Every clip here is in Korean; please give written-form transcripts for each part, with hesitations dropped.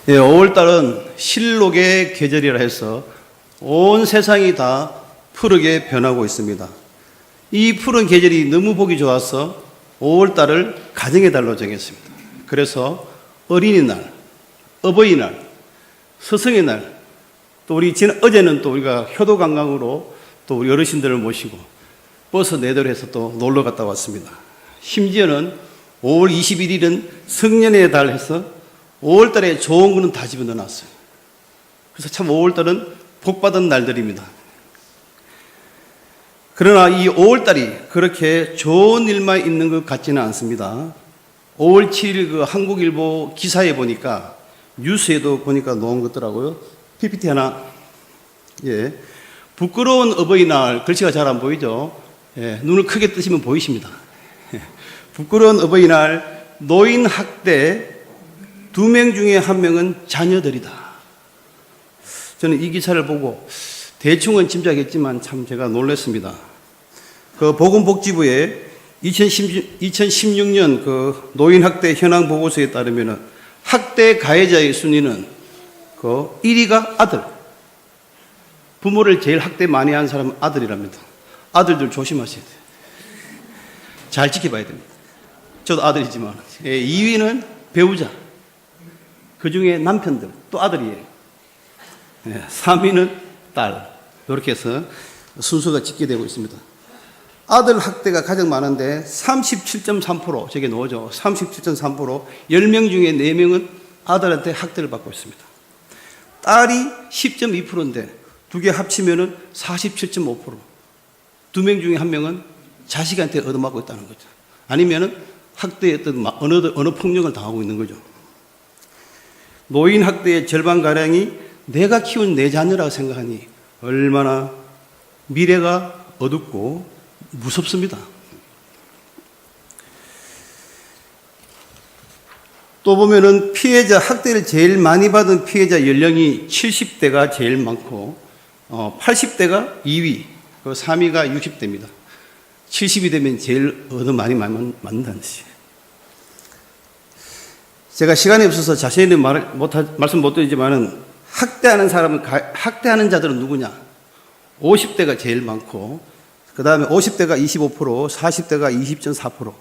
예, 5월달은 실록의 계절이라 해서 온 세상이 다 푸르게 변하고 있습니다. 이 푸른 계절이 너무 보기 좋아서 5월달을 가정의 달로 정했습니다. 그래서 어린이날, 어버이날, 스승의 날, 또 어제는 또 우리가 효도관광으로 또 우리 어르신들을 모시고 버스 내도해서 또 놀러 갔다 왔습니다. 심지어는 5월 21일은 성년의 달 해서 5월달에 좋은 거는 다 집어넣어 놨어요. 그래서 참 5월달은 복받은 날들입니다. 그러나 이 5월달이 그렇게 좋은 일만 있는 것 같지는 않습니다. 5월 7일 그 한국일보 기사에 보니까 뉴스에도 보니까 놓은 것더라고요. PPT 하나. 예. 부끄러운 어버이날, 글씨가 잘 안 보이죠? 예. 눈을 크게 뜨시면 보이십니다. 부끄러운 어버이날, 노인 학대 2명 중에 1명은 자녀들이다. 저는 이 기사를 보고 대충은 짐작했지만 참 제가 놀랐습니다. 그 보건복지부의 2016년 그 노인학대 현황 보고서에 따르면 학대 가해자의 순위는 그 1위가 아들. 부모를 제일 학대 많이 한 사람은 아들이랍니다. 아들들 조심하셔야 돼요. 잘 지켜봐야 됩니다. 저도 아들이지만. 2위는 배우자. 그 중에 남편들, 또 아들이에요. 3위는 딸. 이렇게 해서 순서가 집계되고 있습니다. 아들 학대가 가장 많은데 37.3%, 저게 뭐죠? 37.3%, 10명 중에 4명은 아들한테 학대를 받고 있습니다. 딸이 10.2%인데 두 개 합치면은 47.5%. 2명 중에 1명은 자식한테 얻어맞고 있다는 거죠. 아니면은 학대의 어떤 어느 폭력을 당하고 있는 거죠. 노인 학대의 절반가량이 내가 키운 내 자녀라고 생각하니 얼마나 미래가 어둡고 무섭습니다. 또 보면은 피해자, 학대를 제일 많이 받은 피해자 연령이 70대가 제일 많고, 80대가 2위, 그 3위가 60대입니다. 70이 되면 제일 많이 맞는다는 뜻이에요. 제가 시간이 없어서 자세히 말씀 못 드리지만은 학대하는 자들은 누구냐? 50대가 제일 많고, 그 다음에 50대가 25%, 40대가 20.4%.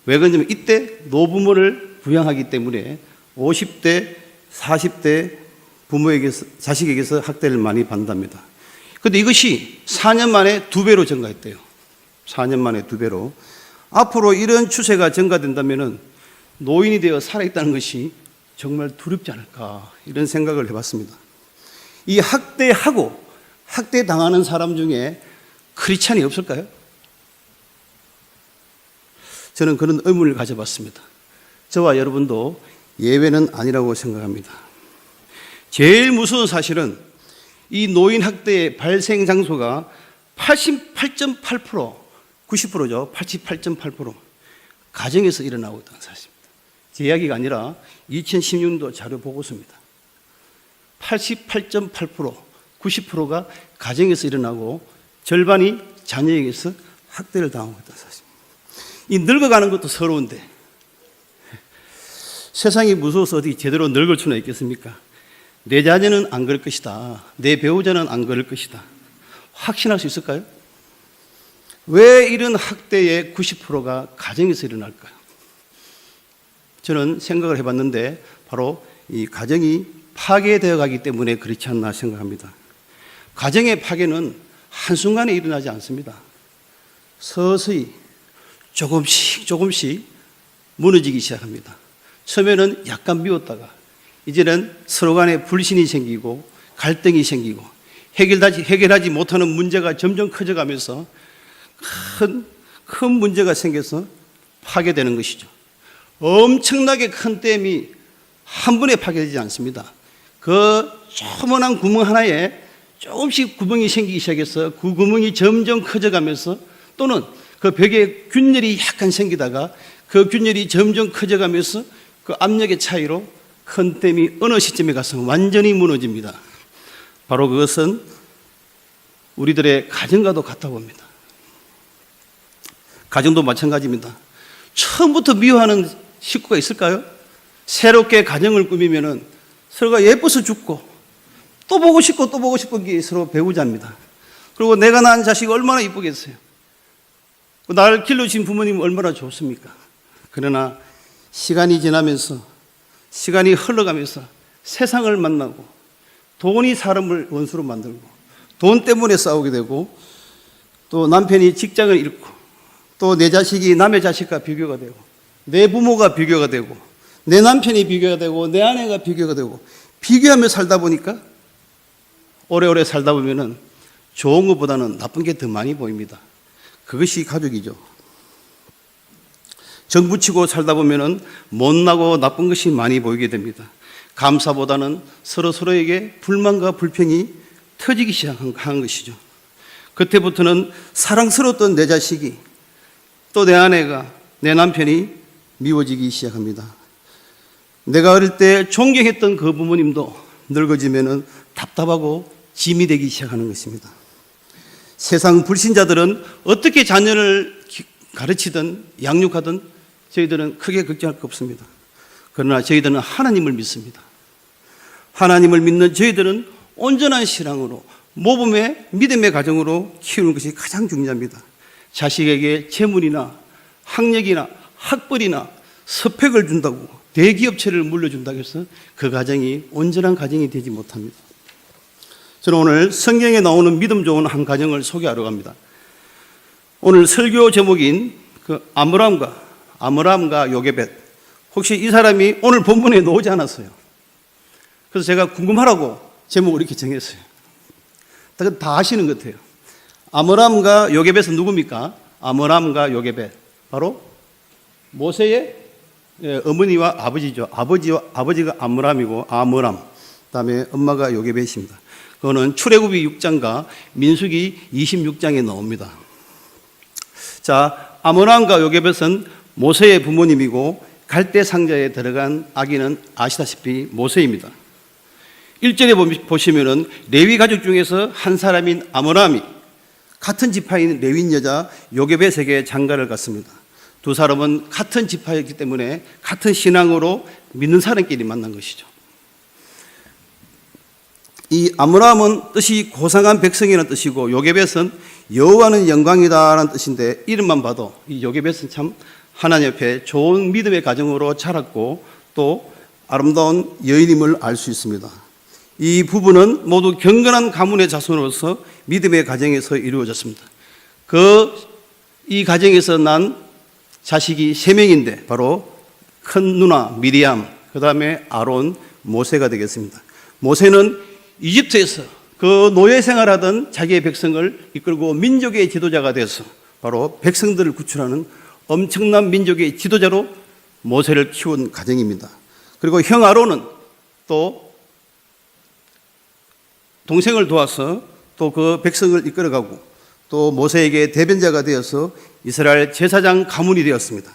왜 그러냐면 이때 노부모를 부양하기 때문에 50대, 40대 부모에게서, 자식에게서 학대를 많이 받는답니다. 그런데 이것이 4년 만에 2배로 증가했대요. 4년 만에 2배로. 앞으로 이런 추세가 증가된다면은 노인이 되어 살아있다는 것이 정말 두렵지 않을까, 이런 생각을 해봤습니다. 이 학대하고 학대당하는 사람 중에 크리스찬이 없을까요? 저는 그런 의문을 가져봤습니다. 저와 여러분도 예외는 아니라고 생각합니다. 제일 무서운 사실은 이 노인 학대의 발생 장소가 88.8%, 90%죠. 88.8% 가정에서 일어나고 있다는 사실입니다. 제 이야기가 아니라 2016년도 자료 보고서입니다. 88.8%, 90%가 가정에서 일어나고 절반이 자녀에게서 학대를 당하고 있다는 사실입니다. 이 늙어가는 것도 서러운데 세상이 무서워서 어디 제대로 늙을 수는 있겠습니까? 내 자녀는 안 그럴 것이다. 내 배우자는 안 그럴 것이다. 확신할 수 있을까요? 왜 이런 학대의 90%가 가정에서 일어날까요? 저는 생각을 해봤는데 바로 이 가정이 파괴되어 가기 때문에 그렇지 않나 생각합니다. 가정의 파괴는 한순간에 일어나지 않습니다. 서서히 조금씩 무너지기 시작합니다. 처음에는 약간 미웠다가 이제는 서로 간에 불신이 생기고 갈등이 생기고 해결하지 못하는 문제가 점점 커져가면서 큰 문제가 생겨서 파괴되는 것이죠. 엄청나게 큰 댐이 한 번에 파괴되지 않습니다. 그 조그만한 구멍 하나에 조금씩 구멍이 생기기 시작해서 그 구멍이 점점 커져가면서 또는 그 벽에 균열이 약간 생기다가 그 균열이 점점 커져가면서 그 압력의 차이로 큰 댐이 어느 시점에 가서 완전히 무너집니다. 바로 그것은 우리들의 가정과도 같아 봅니다. 가정도 마찬가지입니다. 처음부터 미워하는 식구가 있을까요? 새롭게 가정을 꾸미면은 서로가 예뻐서 죽고 또 보고 싶고 또 보고 싶은 게 서로 배우자입니다. 그리고 내가 낳은 자식이 얼마나 이쁘겠어요. 나를 길러주신 부모님은 얼마나 좋습니까? 그러나 시간이 지나면서, 시간이 흘러가면서 세상을 만나고 돈이 사람을 원수로 만들고 돈 때문에 싸우게 되고 또 남편이 직장을 잃고 또 내 자식이 남의 자식과 비교가 되고 내 부모가 비교가 되고 내 남편이 비교가 되고 내 아내가 비교가 되고 비교하며 살다 보니까 오래오래 살다 보면은 좋은 것보다는 나쁜 게 더 많이 보입니다. 그것이 가족이죠. 정부치고 살다 보면은 못나고 나쁜 것이 많이 보이게 됩니다. 감사보다는 서로에게 불만과 불평이 터지기 시작한 것이죠. 그때부터는 사랑스러웠던 내 자식이 또 내 아내가 내 남편이 미워지기 시작합니다. 내가 어릴 때 존경했던 그 부모님도 늙어지면은 답답하고 짐이 되기 시작하는 것입니다. 세상 불신자들은 어떻게 자녀를 가르치든 양육하든 저희들은 크게 걱정할 거 없습니다. 그러나 저희들은 하나님을 믿습니다. 하나님을 믿는 저희들은 온전한 신앙으로 모범의 믿음의 가정으로 키우는 것이 가장 중요합니다. 자식에게 재물이나 학력이나 학벌이나 스펙을 준다고 대기업체를 물려준다고 해서 그 가정이 온전한 가정이 되지 못합니다. 저는 오늘 성경에 나오는 믿음 좋은 한 가정을 소개하러 갑니다. 오늘 설교 제목인 그 아므람과 요게벳, 혹시 이 사람이 오늘 본문에 나오지 않았어요. 그래서 제가 궁금하라고 제목을 이렇게 정했어요. 다 아시는 것 같아요. 아므람과 요게벳은 누굽니까? 아므람과 요게벳, 바로 모세의 어머니와 아버지죠. 아버지가 아므람이고 그다음에 엄마가 요게벳입니다. 그거는 출애굽기 6장과 민수기 26장에 나옵니다. 자, 아므람과 요게벳은 모세의 부모님이고 갈대 상자에 들어간 아기는 아시다시피 모세입니다. 1절에 보시면은 레위 가족 중에서 한 사람인 아므람이 같은 지파인 레위인 여자 요게벳에게 장가를 갔습니다. 두 사람은 같은 지파였기 때문에 같은 신앙으로 믿는 사람끼리 만난 것이죠. 이 아므람은 뜻이 고상한 백성이라는 뜻이고 요게벳은 여호와는 영광이다라는 뜻인데 이름만 봐도 이 요게벳은 참 하나님 앞에 좋은 믿음의 가정으로 자랐고 또 아름다운 여인임을 알 수 있습니다. 이 부부는 모두 경건한 가문의 자손으로서 믿음의 가정에서 이루어졌습니다. 이 가정에서 난 자식이 3명인데 바로 큰 누나 미리암, 그 다음에 아론, 모세가 되겠습니다. 모세는 이집트에서 그 노예 생활하던 자기의 백성을 이끌고 민족의 지도자가 돼서 바로 백성들을 구출하는 엄청난 민족의 지도자로 모세를 키운 가정입니다. 그리고 형 아론은 또 동생을 도와서 또 그 백성을 이끌어가고 또 모세에게 대변자가 되어서 이스라엘 제사장 가문이 되었습니다.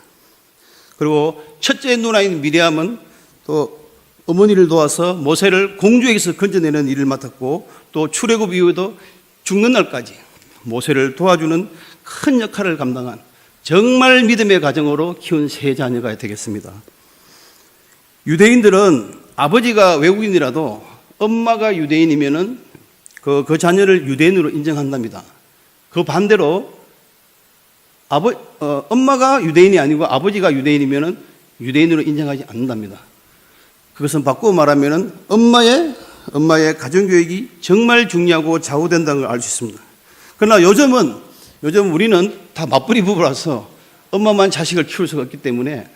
그리고 첫째 누나인 미리암은 또 어머니를 도와서 모세를 공주에게서 건져내는 일을 맡았고 또 출애굽 이후에도 죽는 날까지 모세를 도와주는 큰 역할을 감당한 정말 믿음의 가정으로 키운 세 자녀가 되겠습니다. 유대인들은 아버지가 외국인이라도 엄마가 유대인이면은 그 자녀를 유대인으로 인정한답니다. 그 반대로 엄마가 유대인이 아니고 아버지가 유대인이면은 유대인으로 인정하지 않는답니다. 그것은 바꾸어 말하면은 엄마의 가정교육이 정말 중요하고 좌우된다는 걸 알 수 있습니다. 그러나 요즘 우리는 다 맞벌이 부부라서 엄마만 자식을 키울 수가 없기 때문에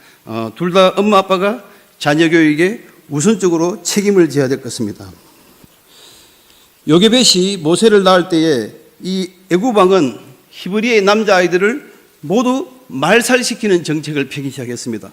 둘 다 엄마 아빠가 자녀 교육에 우선적으로 책임을 져야 될 것입니다. 요게벳이 모세를 낳을 때에 이 애굽 왕은 히브리의 남자아이들을 모두 말살시키는 정책을 펴기 시작했습니다.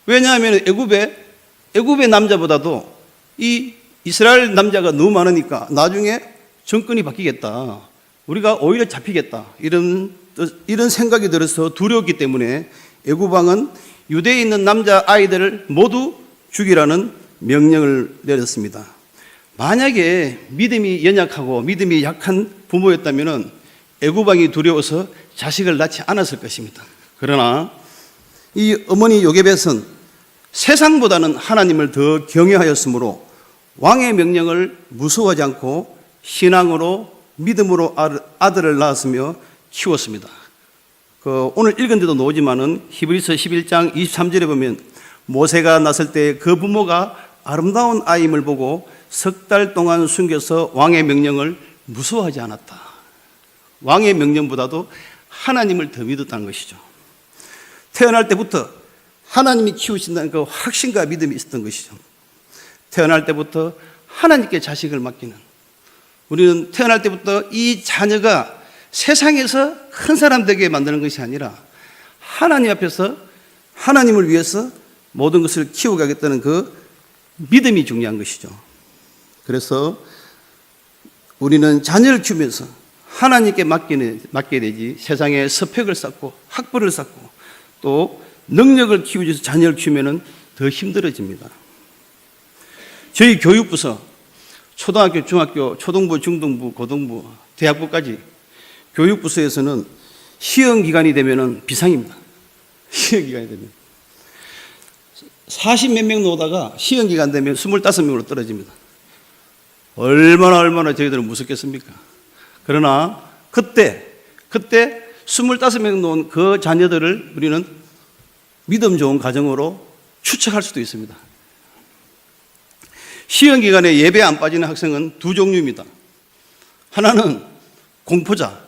왜냐하면 애굽의 남자보다도 이 이스라엘 남자가 너무 많으니까 나중에 정권이 바뀌겠다, 우리가 오히려 잡히겠다, 이런 생각이 들어서 두려웠기 때문에 애굽 왕은 유대에 있는 남자아이들을 모두 죽이라는 명령을 내렸습니다. 만약에 믿음이 연약하고 믿음이 약한 부모였다면 애굽 왕이 두려워서 자식을 낳지 않았을 것입니다. 그러나 이 어머니 요게벳은 세상보다는 하나님을 더 경외하였으므로 왕의 명령을 무서워하지 않고 신앙으로 믿음으로 아들을 낳았으며 키웠습니다. 오늘 읽은 데도 나오지만은 히브리서 11장 23절에 보면 모세가 났을 때 그 부모가 아름다운 아임을 보고 석 달 동안 숨겨서 왕의 명령을 무서워하지 않았다. 왕의 명령보다도 하나님을 더 믿었다는 것이죠. 태어날 때부터 하나님이 키우신다는 그 확신과 믿음이 있었던 것이죠. 태어날 때부터 하나님께 자식을 맡기는, 우리는 태어날 때부터 이 자녀가 세상에서 큰 사람 되게 만드는 것이 아니라 하나님 앞에서 하나님을 위해서 모든 것을 키워가겠다는 그 믿음이 중요한 것이죠. 그래서 우리는 자녀를 키우면서 하나님께 맡겨야 되지, 세상에 스펙을 쌓고 학벌을 쌓고 또 능력을 키우기 위해서 자녀를 키우면 더 힘들어집니다. 저희 교육부서 초등학교, 중학교, 초등부, 중등부, 고등부, 대학부까지 교육부서에서는 시험기간이 되면 비상입니다. 시험기간이 되면 40몇 명 나오다가 시험기간 되면 25명으로 떨어집니다. 얼마나 저희들은 무섭겠습니까? 그러나 그때 25명 놓은 그 자녀들을 우리는 믿음 좋은 가정으로 추측할 수도 있습니다. 시험기간에 예배 안 빠지는 학생은 두 종류입니다. 하나는 공포자,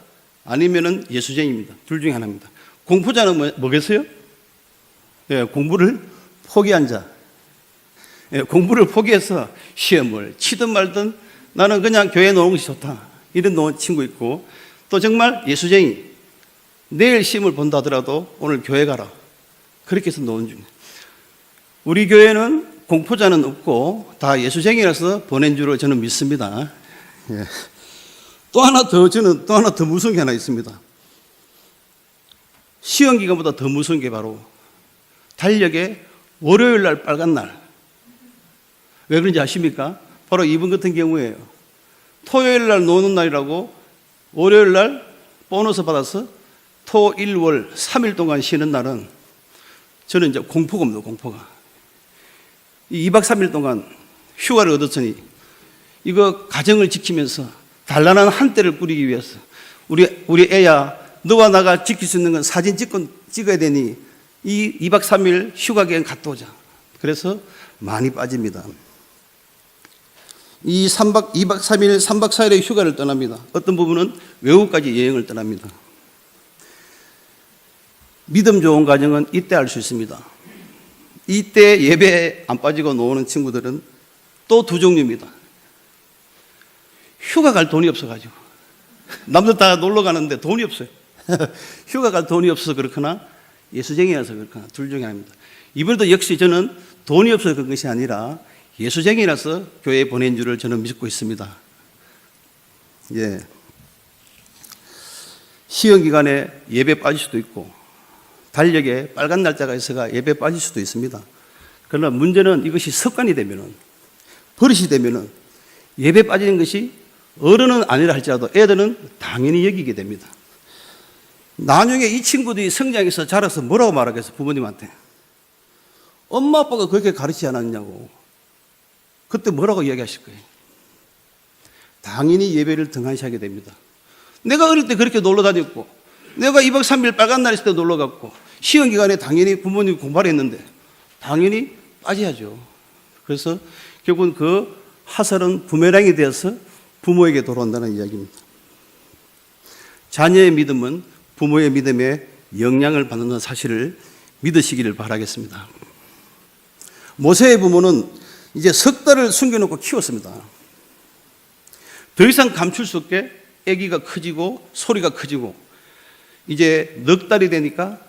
아니면은 예수쟁이입니다. 둘 중에 하나입니다. 공포자는 뭐겠어요? 예, 공부를 포기한 자. 예, 공부를 포기해서 시험을 치든 말든 나는 그냥 교회에 노는 것이 좋다, 이런 친구 있고, 또 정말 예수쟁이, 내일 시험을 본다 하더라도 오늘 교회 가라, 그렇게 해서 노는 중. 우리 교회는 공포자는 없고 다 예수쟁이라서 보낸 줄로 저는 믿습니다. 예. 또 하나 더 무서운 게 하나 있습니다. 시험 기간보다 더 무서운 게 바로 달력에 월요일 날 빨간 날. 왜 그런지 아십니까? 바로 이분 같은 경우에요. 토요일 날 노는 날이라고 월요일 날 보너스 받아서 토, 일, 월 3일 동안 쉬는 날은 저는 이제 공포가 옵니다. 공포가. 2박 3일 동안 휴가를 얻었으니 이거 가정을 지키면서 단란한 한때를 꾸리기 위해서 우리 애야, 너와 나가 지킬 수 있는 건 사진 찍어야 되니 이 2박 3일 휴가 기간 갔다 오자. 그래서 많이 빠집니다. 이 2박 3일, 3박 4일의 휴가를 떠납니다. 어떤 부분은 외국까지 여행을 떠납니다. 믿음 좋은 가정은 이때 알 수 있습니다. 이때 예배에 안 빠지고 노는 친구들은 또 두 종류입니다. 휴가 갈 돈이 없어가지고 남들 다 놀러 가는데 돈이 없어요. 휴가 갈 돈이 없어서 그렇거나 예수쟁이라서 그렇거나 둘 중에 하나입니다. 이번에도 역시 저는 돈이 없어서 그런 것이 아니라 예수쟁이라서 교회에 보낸 줄을 저는 믿고 있습니다. 예. 시험 기간에 예배 빠질 수도 있고 달력에 빨간 날짜가 있어가 예배 빠질 수도 있습니다. 그러나 문제는 이것이 습관이 되면은, 버릇이 되면은 예배 빠지는 것이 어른은 아니라 할지라도 애들은 당연히 여기게 됩니다. 나중에 이 친구들이 성장해서 자라서 뭐라고 말하겠어? 부모님한테 엄마 아빠가 그렇게 가르치지 않았냐고. 그때 뭐라고 이야기하실 거예요? 당연히 예배를 등한시하게 됩니다. 내가 어릴 때 그렇게 놀러 다녔고, 내가 2박 3일 빨간 날 있을 때 놀러 갔고, 시험 기간에 당연히 부모님이 공부를 했는데 당연히 빠져야죠. 그래서 결국은 그 화살은 부메랑이 되어서 부모에게 돌아온다는 이야기입니다. 자녀의 믿음은 부모의 믿음에 영향을 받는 사실을 믿으시기를 바라겠습니다. 모세의 부모는 이제 석 달을 숨겨놓고 키웠습니다. 더 이상 감출 수 없게 아기가 커지고 소리가 커지고 이제 넉 달이 되니까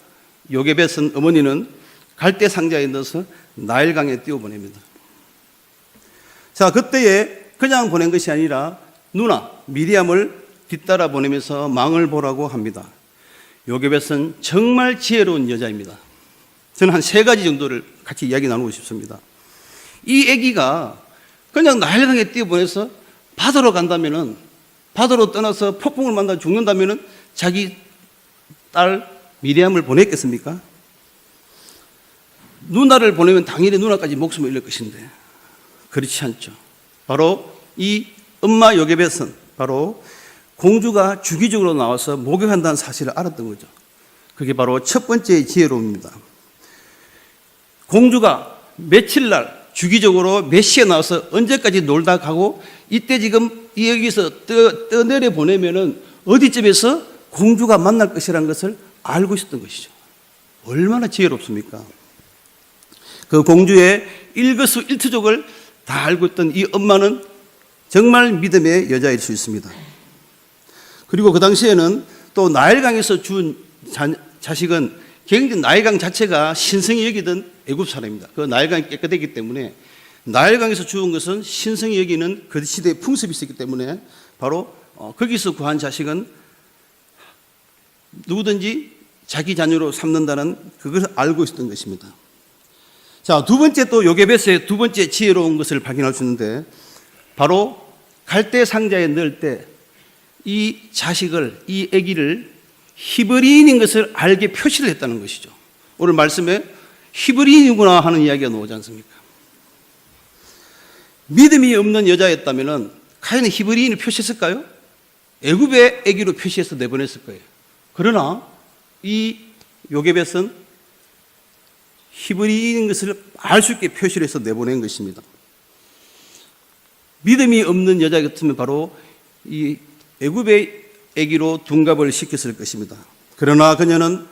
요게벳은 어머니는 갈대 상자에 넣어서 나일강에 띄워보냅니다. 자, 그때에 그냥 보낸 것이 아니라 누나 미리암을 뒤따라 보내면서 망을 보라고 합니다. 요게벳은 정말 지혜로운 여자입니다. 저는 한 3가지 정도를 같이 이야기 나누고 싶습니다. 이 아기가 그냥 나일강에 띄워보내서 바다로 간다면은, 바다로 떠나서 폭풍을 만나 죽는다면은 자기 딸 미리암을 보냈겠습니까? 누나를 보내면 당연히 누나까지 목숨을 잃을 것인데 그렇지 않죠. 바로 이 엄마 요게벳은 바로 공주가 주기적으로 나와서 목욕한다는 사실을 알았던 거죠. 그게 바로 첫 번째 지혜로움입니다. 공주가 며칠날 주기적으로 몇 시에 나와서 언제까지 놀다 가고, 이때 지금 여기서 떠내려 보내면은 어디쯤에서 공주가 만날 것이라는 것을 알고 있었던 것이죠. 얼마나 지혜롭습니까? 그 공주의 일거수일투족을 다 알고 있던 이 엄마는 정말 믿음의 여자일 수 있습니다. 그리고 그 당시에는 또 나일강에서 준 자식은 굉장히 나일강 자체가 신성히 여기던 애굽 사람입니다. 그 나일강이 깨끗했기 때문에 나일강에서 주운 것은 신성히 여기는 그 시대의 풍습이 있었기 때문에 바로 거기서 구한 자식은 누구든지 자기 자녀로 삼는다는 그것을 알고 있었던 것입니다. 자, 두 번째 또 요게벳의 두 번째 지혜로운 것을 발견할 수 있는데, 바로 갈대 상자에 넣을 때 이 자식을, 이 아기를 히브리인인 것을 알게 표시를 했다는 것이죠. 오늘 말씀에 히브리인이구나 하는 이야기가 나오지 않습니까? 믿음이 없는 여자였다면 과연 히브리인을 표시했을까요? 애굽의 아기로 표시해서 내보냈을 거예요. 그러나 이 요게벳은 히브리인인 것을 알 수 있게 표시를 해서 내보낸 것입니다. 믿음이 없는 여자 같으면 바로 이 애굽의 아기로 둔갑을 시켰을 것입니다. 그러나 그녀는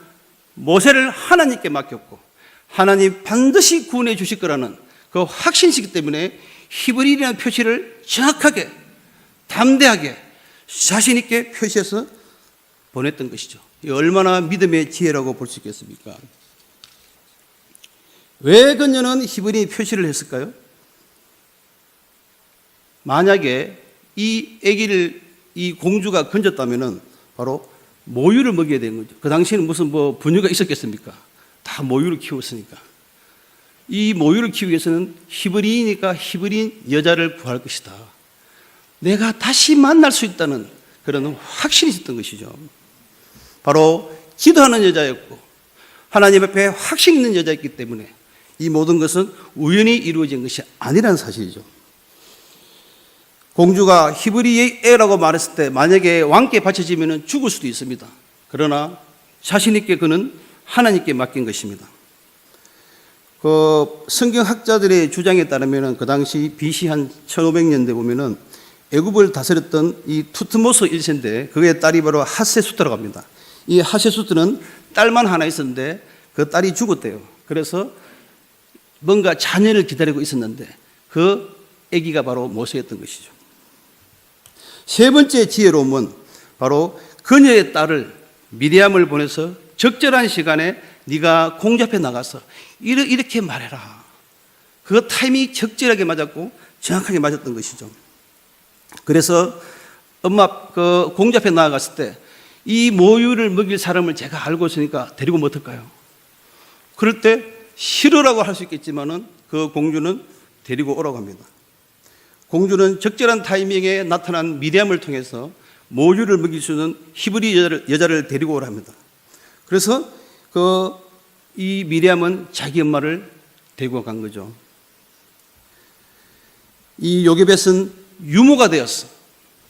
모세를 하나님께 맡겼고 하나님 반드시 구원해 주실 거라는 그 확신이기 때문에 히브리인이라는 표시를 정확하게, 담대하게, 자신 있게 표시해서 보냈던 것이죠. 얼마나 믿음의 지혜라고 볼 수 있겠습니까? 왜 그녀는 히브리인 표시를 했을까요? 만약에 이 아기를 이 공주가 건졌다면은 바로 모유를 먹여야 되는 거죠. 그 당시에는 무슨 분유가 있었겠습니까? 다 모유를 키웠으니까. 이 모유를 키우기 위해서는 히브리인이니까 히브리인 여자를 구할 것이다. 내가 다시 만날 수 있다는 그런 확신이 있었던 것이죠. 바로 기도하는 여자였고 하나님 앞에 확신 있는 여자였기 때문에 이 모든 것은 우연히 이루어진 것이 아니라는 사실이죠. 공주가 히브리의 애라고 말했을 때 만약에 왕께 바쳐지면 죽을 수도 있습니다. 그러나 자신 있게 그는 하나님께 맡긴 것입니다. 그 성경학자들의 주장에 따르면 그 당시 BC 한 1500년대 보면은 애굽을 다스렸던 이 투트모스 1세인데 그의 딸이 바로 하세수트라고 합니다. 이 하세수트는 딸만 하나 있었는데 그 딸이 죽었대요. 그래서 뭔가 자녀를 기다리고 있었는데 그 아기가 바로 모세였던 것이죠. 세 번째 지혜로움은 바로 그녀의 딸을 미리암을 보내서 적절한 시간에 네가 공주 앞에 나가서 이렇게 말해라. 그 타이밍이 적절하게 맞았고 정확하게 맞았던 것이죠. 그래서 엄마 그 공주 앞에 나아갔을 때 이 모유를 먹일 사람을 제가 알고 있으니까 데리고 오면 어떨까요? 그럴 때 싫으라고 할 수 있겠지만은 그 공주는 데리고 오라고 합니다. 공주는 적절한 타이밍에 나타난 미리암을 통해서 모유를 먹일 수 있는 히브리 여자를 데리고 오라 합니다. 그래서 이 미리암은 자기 엄마를 데리고 간 거죠. 이 요게벳은 유모가 되었어.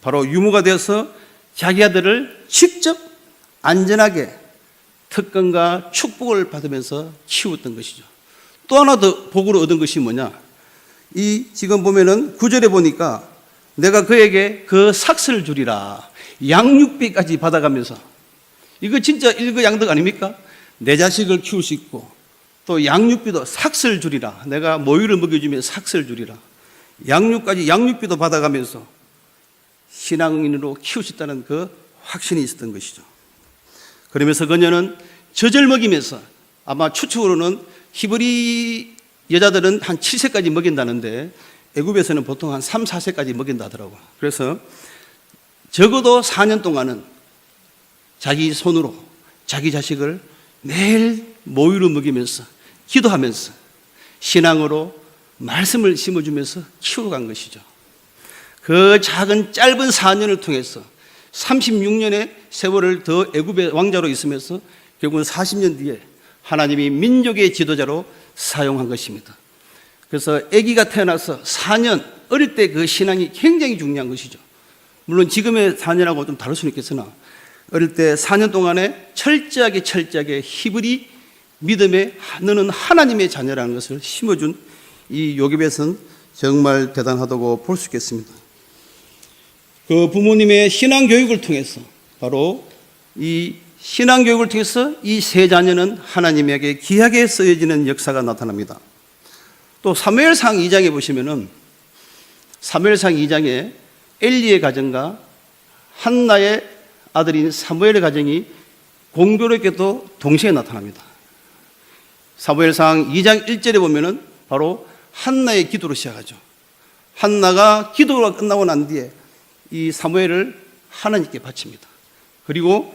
바로 유모가 되어서 자기 아들을 직접 안전하게 특권과 축복을 받으면서 키웠던 것이죠. 또 하나 더 복으로 얻은 것이 뭐냐? 이 지금 보면은 9절에 보니까 내가 그에게 그 삭슬 주리라. 양육비까지 받아가면서 이거 진짜 일거양득 아닙니까? 내 자식을 키울 수 있고 또 양육비도 삭슬 주리라. 내가 모유를 먹여주면 삭슬 주리라. 양육비도 받아가면서 신앙인으로 키울 수 있다는 그 확신이 있었던 것이죠. 그러면서 그녀는 젖을 먹이면서 아마 추측으로는 히브리 여자들은 한 7세까지 먹인다는데 애굽에서는 보통 한 3, 4세까지 먹인다 하더라고요. 그래서 적어도 4년 동안은 자기 손으로 자기 자식을 매일 모유를 먹이면서 기도하면서 신앙으로 말씀을 심어주면서 키워간 것이죠. 그 작은 짧은 4년을 통해서 36년의 세월을 더 애굽의 왕자로 있으면서 결국은 40년 뒤에 하나님이 민족의 지도자로 사용한 것입니다. 그래서 아기가 태어나서 4년, 어릴 때 그 신앙이 굉장히 중요한 것이죠. 물론 지금의 4년하고 좀 다를 수는 있겠으나 어릴 때 4년 동안에 철저하게 히브리 믿음에 너는 하나님의 자녀라는 것을 심어준 이 요셉은 정말 대단하다고 볼 수 있겠습니다. 그 부모님의 신앙교육을 통해서 바로 이 신앙교육을 통해서 이 세 자녀는 하나님에게 귀하게 쓰여지는 역사가 나타납니다. 또 사무엘상 2장에 보시면은 사무엘상 2장에 엘리의 가정과 한나의 아들인 사무엘의 가정이 공교롭게도 동시에 나타납니다. 사무엘상 2장 1절에 보면은 바로 한나의 기도로 시작하죠. 한나가 기도가 끝나고 난 뒤에 이 사무엘을 하나님께 바칩니다. 그리고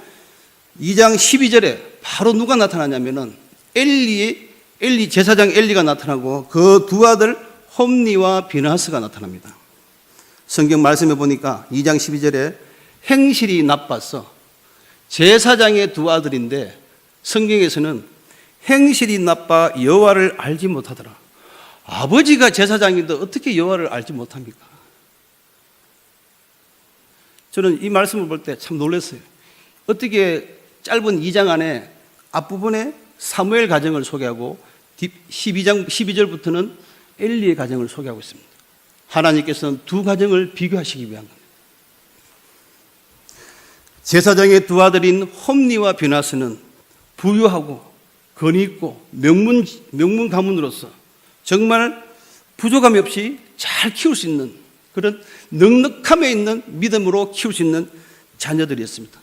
2장 12절에 바로 누가 나타나냐면은 엘리 제사장 엘리가 나타나고 그 두 아들 홈니와 비나하스가 나타납니다. 성경 말씀해 보니까 2장 12절에 행실이 나빠서 제사장의 두 아들인데 성경에서는 행실이 나빠 여호와를 알지 못하더라. 아버지가 제사장인데 어떻게 여호와를 알지 못합니까? 저는 이 말씀을 볼 때 참 놀랐어요. 어떻게 짧은 2장 안에 앞부분에 사무엘 가정을 소개하고 12장 12절부터는 엘리의 가정을 소개하고 있습니다. 하나님께서는 두 가정을 비교하시기 위한 겁니다. 제사장의 두 아들인 홈니와 비나스는 부유하고 건의 있고 명문 가문으로서 정말 부족함이 없이 잘 키울 수 있는 그런 넉넉함에 있는 믿음으로 키울 수 있는 자녀들이었습니다.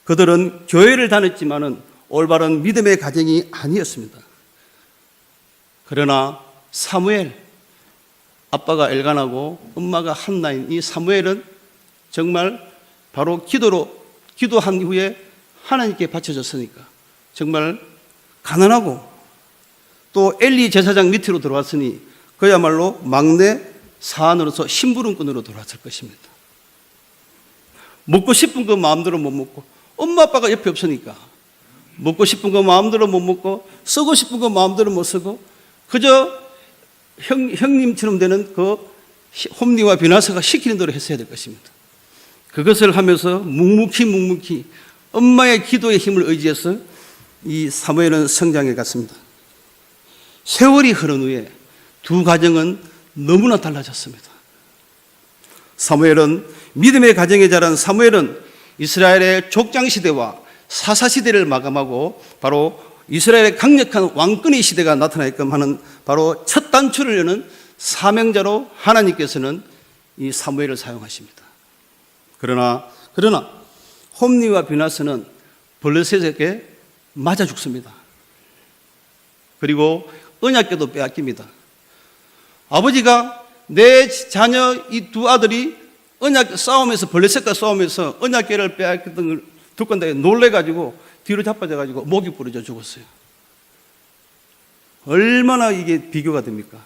그들은 교회를 다녔지만은 올바른 믿음의 가정이 아니었습니다. 그러나 사무엘, 아빠가 엘간하고 엄마가 한나인 이 사무엘은 정말 바로 기도한 후에 하나님께 바쳐졌으니까 정말 가난하고 또 엘리 제사장 밑으로 들어왔으니 그야말로 막내 사안으로서 심부름꾼으로 들어왔을 것입니다. 먹고 싶은 거 마음대로 못 먹고 엄마 아빠가 옆에 없으니까 먹고 싶은 거 마음대로 못 먹고 쓰고 싶은 거 마음대로 못 쓰고 그저 형님처럼 되는 그 홈니와 비나스가 시키는 대로 했어야 될 것입니다. 그것을 하면서 묵묵히 엄마의 기도의 힘을 의지해서 이 사무엘은 성장해 갔습니다. 세월이 흐른 후에 두 가정은 너무나 달라졌습니다. 사무엘은 믿음의 가정에 자란 사무엘은 이스라엘의 족장시대와 사사시대를 마감하고 바로 이스라엘의 강력한 왕권의 시대가 나타나게끔 하는 바로 첫 단추를 여는 사명자로 하나님께서는 이 사무엘을 사용하십니다. 그러나 홈니와 비나스는 블레셋에게 맞아 죽습니다. 그리고 언약궤도 빼앗깁니다. 아버지가 내 자녀 이 두 아들이 언약 싸움에서 블레셋과 싸움에서 언약궤를 빼앗겼던 걸 듣고 나서 놀래가지고 뒤로 자빠져가지고 목이 부러져 죽었어요. 얼마나 이게 비교가 됩니까?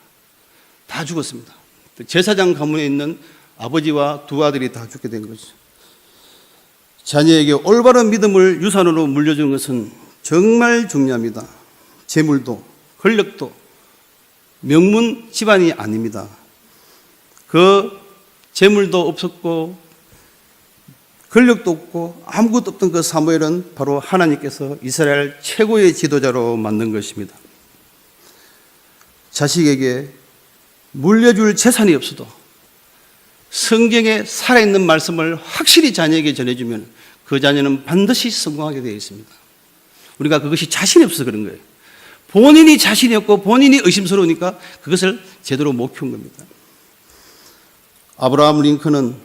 다 죽었습니다. 제사장 가문에 있는 아버지와 두 아들이 다 죽게 된 거죠. 자녀에게 올바른 믿음을 유산으로 물려주는 것은 정말 중요합니다. 재물도 권력도 명문 집안이 아닙니다. 그 재물도 없었고 권력도 없고 아무것도 없던 그 사무엘은 바로 하나님께서 이스라엘 최고의 지도자로 만든 것입니다. 자식에게 물려줄 재산이 없어도 성경에 살아있는 말씀을 확실히 자녀에게 전해주면 그 자녀는 반드시 성공하게 되어 있습니다. 우리가 그것이 자신이 없어서 그런 거예요. 본인이 자신이 없고 본인이 의심스러우니까 그것을 제대로 못 키운 겁니다. 아브라함 링컨은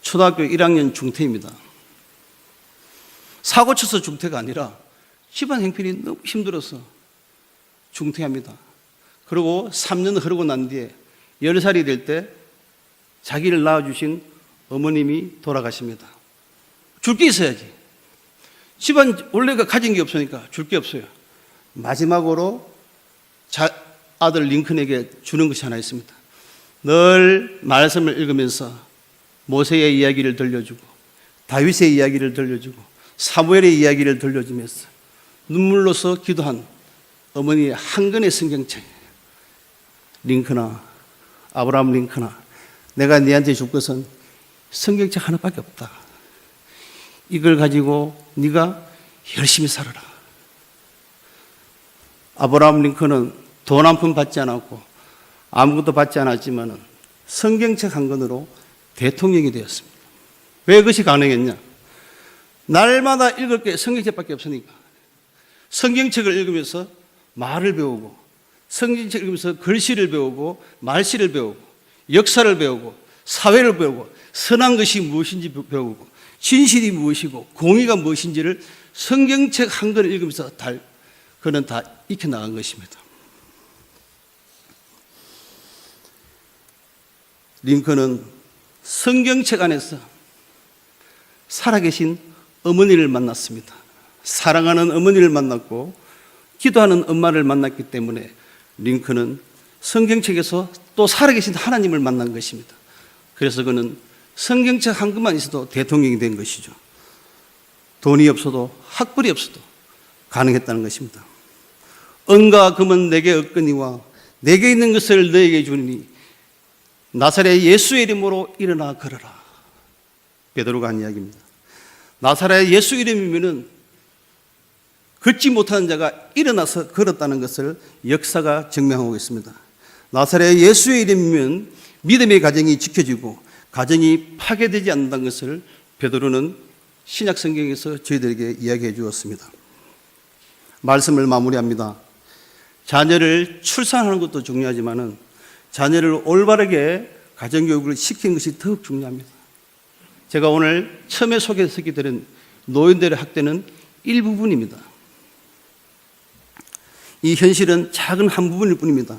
초등학교 1학년 중퇴입니다. 사고 쳐서 중퇴가 아니라 집안 형편이 너무 힘들어서 중퇴합니다. 그리고 3년 흐르고 난 뒤에 10살이 될 때 자기를 낳아주신 어머님이 돌아가십니다. 줄 게 있어야지. 집안 원래가 가진 게 없으니까 줄 게 없어요. 마지막으로 아들 링컨에게 주는 것이 하나 있습니다. 늘 말씀을 읽으면서 모세의 이야기를 들려주고 다윗의 이야기를 들려주고 사무엘의 이야기를 들려주면서 눈물로서 기도한 어머니의 한 권의 성경책, 링컨아, 아브라함 링컨아, 내가 네한테 줄 것은 성경책 하나밖에 없다. 이걸 가지고 네가 열심히 살아라. 아브라함 링컨은 돈 한 푼 받지 않았고 아무것도 받지 않았지만 성경책 한 권으로 대통령이 되었습니다. 왜 그것이 가능했냐? 날마다 읽을 게 성경책밖에 없으니까 성경책을 읽으면서 말을 배우고, 성경책을 읽으면서 글씨를 배우고, 말씨를 배우고, 역사를 배우고, 사회를 배우고, 선한 것이 무엇인지 배우고, 진실이 무엇이고 공의가 무엇인지를 성경책 한 권을 읽으면서 그는 다 익혀나간 것입니다. 링컨은 성경책 안에서 살아계신 어머니를 만났습니다. 사랑하는 어머니를 만났고 기도하는 엄마를 만났기 때문에 링컨은 성경책에서 또 살아계신 하나님을 만난 것입니다. 그래서 그는 성경책 한 권만 있어도 대통령이 된 것이죠. 돈이 없어도 학벌이 없어도 가능했다는 것입니다. 은과 금은 내게 없거니와 내게 있는 것을 너에게 주니 나사렛 예수의 이름으로 일어나 걸어라. 베드로가 한 이야기입니다. 나사렛 예수 이름이면은 걷지 못하는 자가 일어나서 걸었다는 것을 역사가 증명하고 있습니다. 나사렛 예수의 이름이면 믿음의 가정이 지켜지고 가정이 파괴되지 않는다는 것을 베드로는 신약 성경에서 저희들에게 이야기해 주었습니다. 말씀을 마무리합니다. 자녀를 출산하는 것도 중요하지만 자녀를 올바르게 가정교육을 시키는 것이 더욱 중요합니다. 제가 오늘 처음에 소개시켜 드린 노인들의 학대는 일부분입니다. 이 현실은 작은 한 부분일 뿐입니다.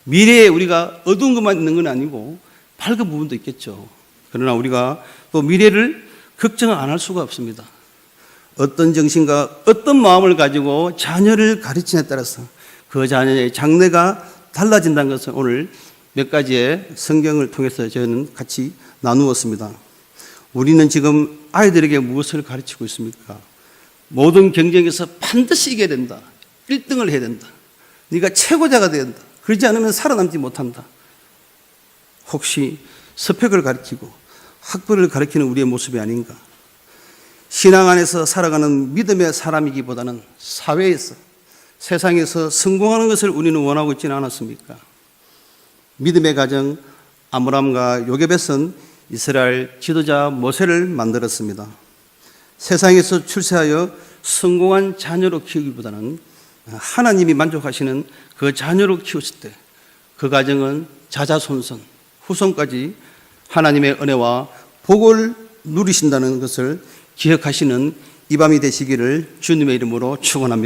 미래에 우리가 어두운 것만 있는 건 아니고 밝은 부분도 있겠죠. 그러나 우리가 또 미래를 걱정 안 할 수가 없습니다. 어떤 정신과 어떤 마음을 가지고 자녀를 가르치냐에 따라서 그 자녀의 장래가 달라진다는 것을 오늘 몇 가지의 성경을 통해서 저는 같이 나누었습니다. 우리는 지금 아이들에게 무엇을 가르치고 있습니까? 모든 경쟁에서 반드시 이겨야 된다. 1등을 해야 된다. 네가 최고자가 돼야 된다. 그러지 않으면 살아남지 못한다. 혹시 스펙을 가르치고 학벌을 가르치는 우리의 모습이 아닌가? 신앙 안에서 살아가는 믿음의 사람이기보다는 사회에서, 세상에서 성공하는 것을 우리는 원하고 있지는 않았습니까? 믿음의 가정 아므람과 요게벳은 이스라엘 지도자 모세를 만들었습니다. 세상에서 출세하여 성공한 자녀로 키우기보다는 하나님이 만족하시는 그 자녀로 키웠을 때 그 가정은 자자손손, 후손까지 하나님의 은혜와 복을 누리신다는 것을 기억하시는 이 밤이 되시기를 주님의 이름으로 축원합니다.